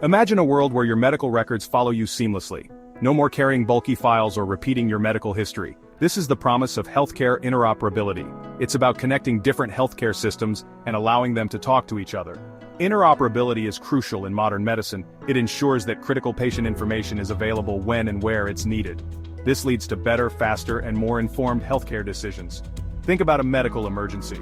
Imagine a world where your medical records follow you seamlessly. No more carrying bulky files or repeating your medical history. This is the promise of healthcare interoperability. It's about connecting different healthcare systems and allowing them to talk to each other. Interoperability is crucial in modern medicine. It ensures that critical patient information is available when and where it's needed. This leads to better, faster, and more informed healthcare decisions. Think about a medical emergency.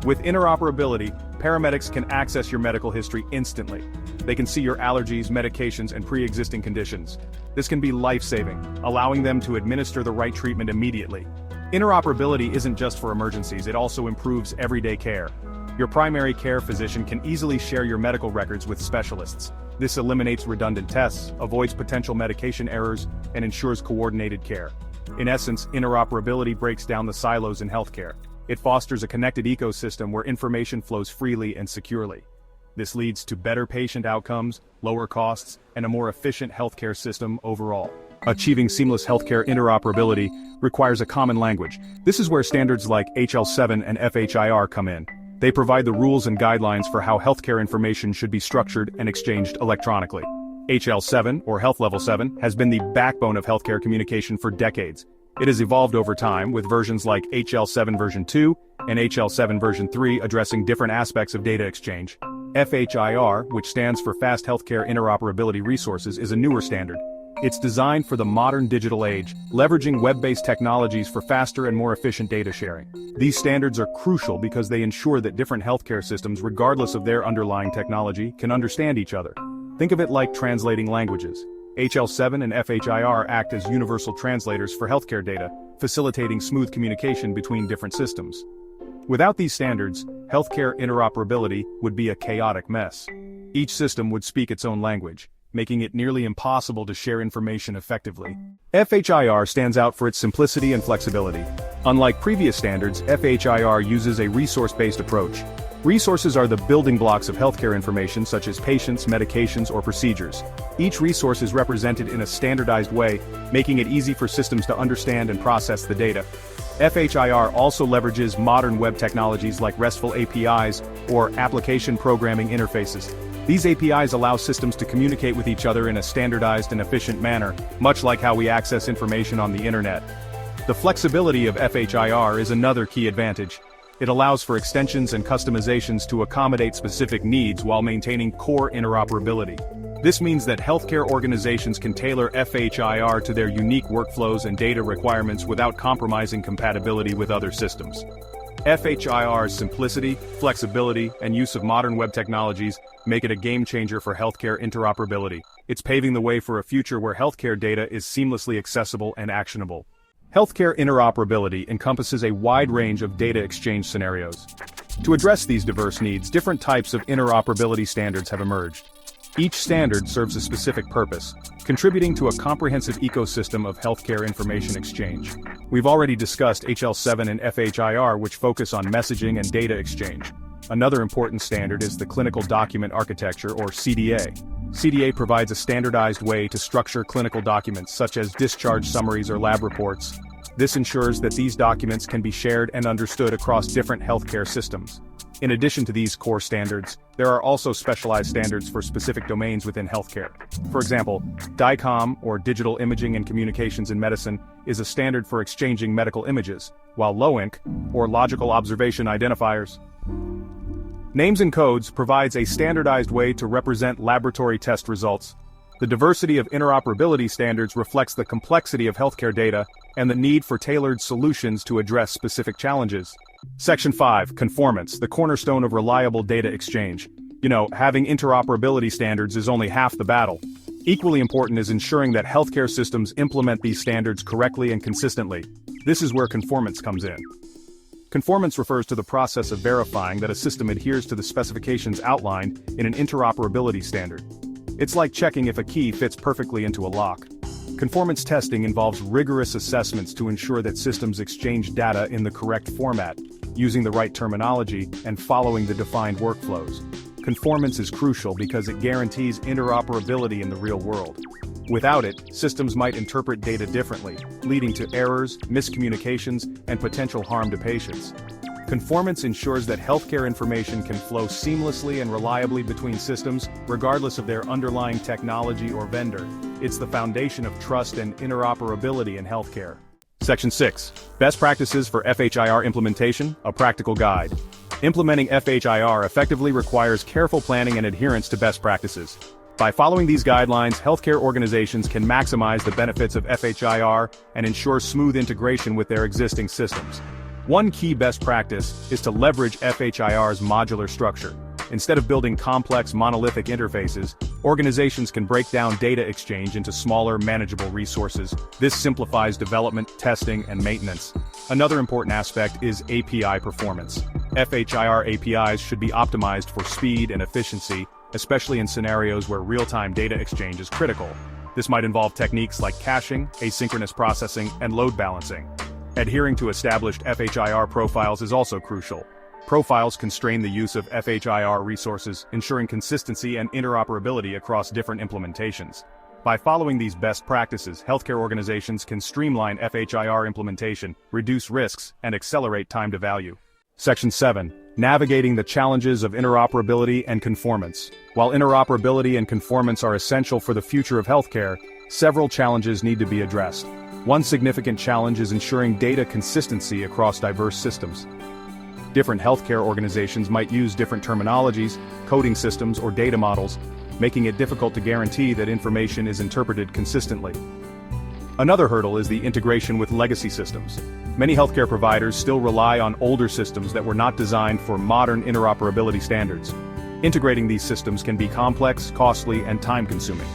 With interoperability, paramedics can access your medical history instantly. They can see your allergies, medications, and pre-existing conditions. This can be life-saving, allowing them to administer the right treatment immediately. Interoperability isn't just for emergencies, it also improves everyday care. Your primary care physician can easily share your medical records with specialists. This eliminates redundant tests, avoids potential medication errors, and ensures coordinated care. In essence, interoperability breaks down the silos in healthcare. It fosters a connected ecosystem where information flows freely and securely. This leads to better patient outcomes, lower costs, and a more efficient healthcare system overall. Achieving seamless healthcare interoperability requires a common language. This is where standards like HL7 and FHIR come in. They provide the rules and guidelines for how healthcare information should be structured and exchanged electronically. HL7, or Health Level 7, has been the backbone of healthcare communication for decades. It has evolved over time, with versions like HL7 version 2 and HL7 version 3 addressing different aspects of data exchange. FHIR, which stands for Fast Healthcare Interoperability Resources, is a newer standard. It's designed for the modern digital age, leveraging web-based technologies for faster and more efficient data sharing. These standards are crucial because they ensure that different healthcare systems, regardless of their underlying technology, can understand each other. Think of it like translating languages. HL7 and FHIR act as universal translators for healthcare data, facilitating smooth communication between different systems. Without these standards, healthcare interoperability would be a chaotic mess. Each system would speak its own language, making it nearly impossible to share information effectively. FHIR stands out for its simplicity and flexibility. Unlike previous standards, FHIR uses a resource-based approach. Resources are the building blocks of healthcare information such as patients, medications, or procedures. Each resource is represented in a standardized way, making it easy for systems to understand and process the data. FHIR also leverages modern web technologies like RESTful APIs or application programming interfaces. These APIs allow systems to communicate with each other in a standardized and efficient manner, much like how we access information on the internet. The flexibility of FHIR is another key advantage. It allows for extensions and customizations to accommodate specific needs while maintaining core interoperability. This means that healthcare organizations can tailor FHIR to their unique workflows and data requirements without compromising compatibility with other systems. FHIR's simplicity, flexibility, and use of modern web technologies make it a game-changer for healthcare interoperability. It's paving the way for a future where healthcare data is seamlessly accessible and actionable. Healthcare interoperability encompasses a wide range of data exchange scenarios. To address these diverse needs, different types of interoperability standards have emerged. Each standard serves a specific purpose, contributing to a comprehensive ecosystem of healthcare information exchange. We've already discussed HL7 and FHIR, which focus on messaging and data exchange. Another important standard is the Clinical Document Architecture, or CDA. CDA provides a standardized way to structure clinical documents such as discharge summaries or lab reports. This ensures that these documents can be shared and understood across different healthcare systems. In addition to these core standards, there are also specialized standards for specific domains within healthcare. For example, DICOM, or Digital Imaging and Communications in Medicine, is a standard for exchanging medical images, while LOINC, or Logical Observation Identifiers, Names and Codes, provides a standardized way to represent laboratory test results. The diversity of interoperability standards reflects the complexity of healthcare data and the need for tailored solutions to address specific challenges. Section 5, Conformance, the cornerstone of reliable data exchange. Having interoperability standards is only half the battle. Equally important is ensuring that healthcare systems implement these standards correctly and consistently. This is where conformance comes in. Conformance refers to the process of verifying that a system adheres to the specifications outlined in an interoperability standard. It's like checking if a key fits perfectly into a lock. Conformance testing involves rigorous assessments to ensure that systems exchange data in the correct format, using the right terminology, and following the defined workflows. Conformance is crucial because it guarantees interoperability in the real world. Without it, systems might interpret data differently, leading to errors, miscommunications, and potential harm to patients. Conformance ensures that healthcare information can flow seamlessly and reliably between systems, regardless of their underlying technology or vendor. It's the foundation of trust and interoperability in healthcare. Section 6. Best Practices for FHIR Implementation, a Practical Guide. Implementing FHIR effectively requires careful planning and adherence to best practices. By following these guidelines, healthcare organizations can maximize the benefits of FHIR and ensure smooth integration with their existing systems. One key best practice is to leverage FHIR's modular structure. Instead of building complex monolithic interfaces, organizations can break down data exchange into smaller, manageable resources. This simplifies development, testing, and maintenance. Another important aspect is API performance. FHIR APIs should be optimized for speed and efficiency, especially in scenarios where real-time data exchange is critical. This might involve techniques like caching, asynchronous processing, and load balancing. Adhering to established FHIR profiles is also crucial. Profiles constrain the use of FHIR resources, ensuring consistency and interoperability across different implementations. By following these best practices, healthcare organizations can streamline FHIR implementation, reduce risks, and accelerate time to value. Section 7. Navigating the challenges of interoperability and conformance. While interoperability and conformance are essential for the future of healthcare, several challenges need to be addressed. One significant challenge is ensuring data consistency across diverse systems. Different healthcare organizations might use different terminologies, coding systems, or data models, making it difficult to guarantee that information is interpreted consistently. Another hurdle is the integration with legacy systems. Many healthcare providers still rely on older systems that were not designed for modern interoperability standards. Integrating these systems can be complex, costly, and time-consuming.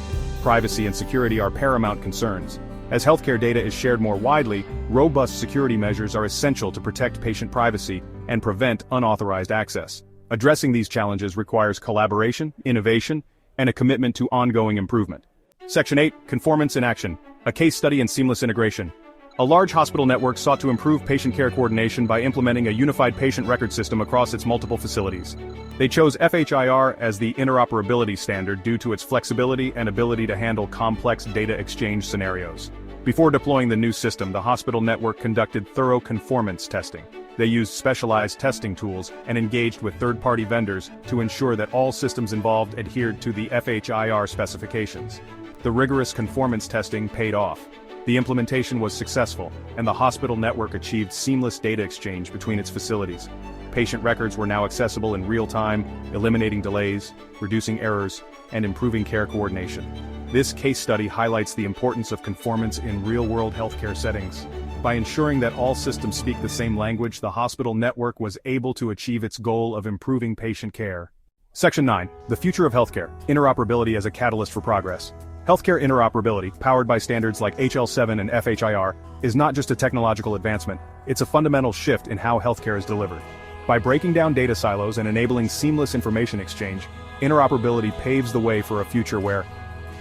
Privacy and security are paramount concerns. As healthcare data is shared more widely, robust security measures are essential to protect patient privacy and prevent unauthorized access. Addressing these challenges requires collaboration, innovation, and a commitment to ongoing improvement. Section 8. Conformance in Action. A case study in seamless integration. A large hospital network sought to improve patient care coordination by implementing a unified patient record system across its multiple facilities. They chose FHIR as the interoperability standard due to its flexibility and ability to handle complex data exchange scenarios. Before deploying the new system, the hospital network conducted thorough conformance testing. They used specialized testing tools and engaged with third-party vendors to ensure that all systems involved adhered to the FHIR specifications. The rigorous conformance testing paid off. The implementation was successful, and the hospital network achieved seamless data exchange between its facilities. Patient records were now accessible in real time, eliminating delays, reducing errors, and improving care coordination. This case study highlights the importance of conformance in real-world healthcare settings. By ensuring that all systems speak the same language, the hospital network was able to achieve its goal of improving patient care. Section 9. The Future of Healthcare. Interoperability as a Catalyst for Progress. Healthcare interoperability, powered by standards like HL7 and FHIR, is not just a technological advancement, it's a fundamental shift in how healthcare is delivered. By breaking down data silos and enabling seamless information exchange, interoperability paves the way for a future where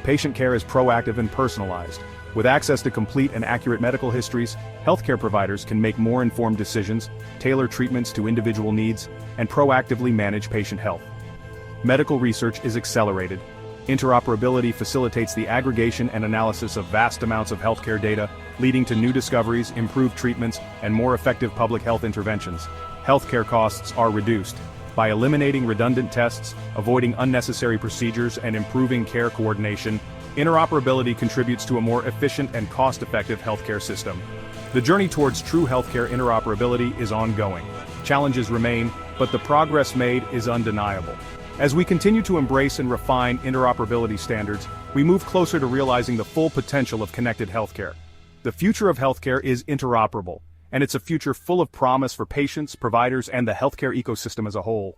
patient care is proactive and personalized. With access to complete and accurate medical histories, healthcare providers can make more informed decisions, tailor treatments to individual needs, and proactively manage patient health. Medical research is accelerated. Interoperability facilitates the aggregation and analysis of vast amounts of healthcare data, leading to new discoveries, improved treatments, and more effective public health interventions. Healthcare costs are reduced. By eliminating redundant tests, avoiding unnecessary procedures, and improving care coordination, interoperability contributes to a more efficient and cost-effective healthcare system. The journey towards true healthcare interoperability is ongoing. Challenges remain, but the progress made is undeniable. As we continue to embrace and refine interoperability standards, we move closer to realizing the full potential of connected healthcare. The future of healthcare is interoperable, and it's a future full of promise for patients, providers, and the healthcare ecosystem as a whole.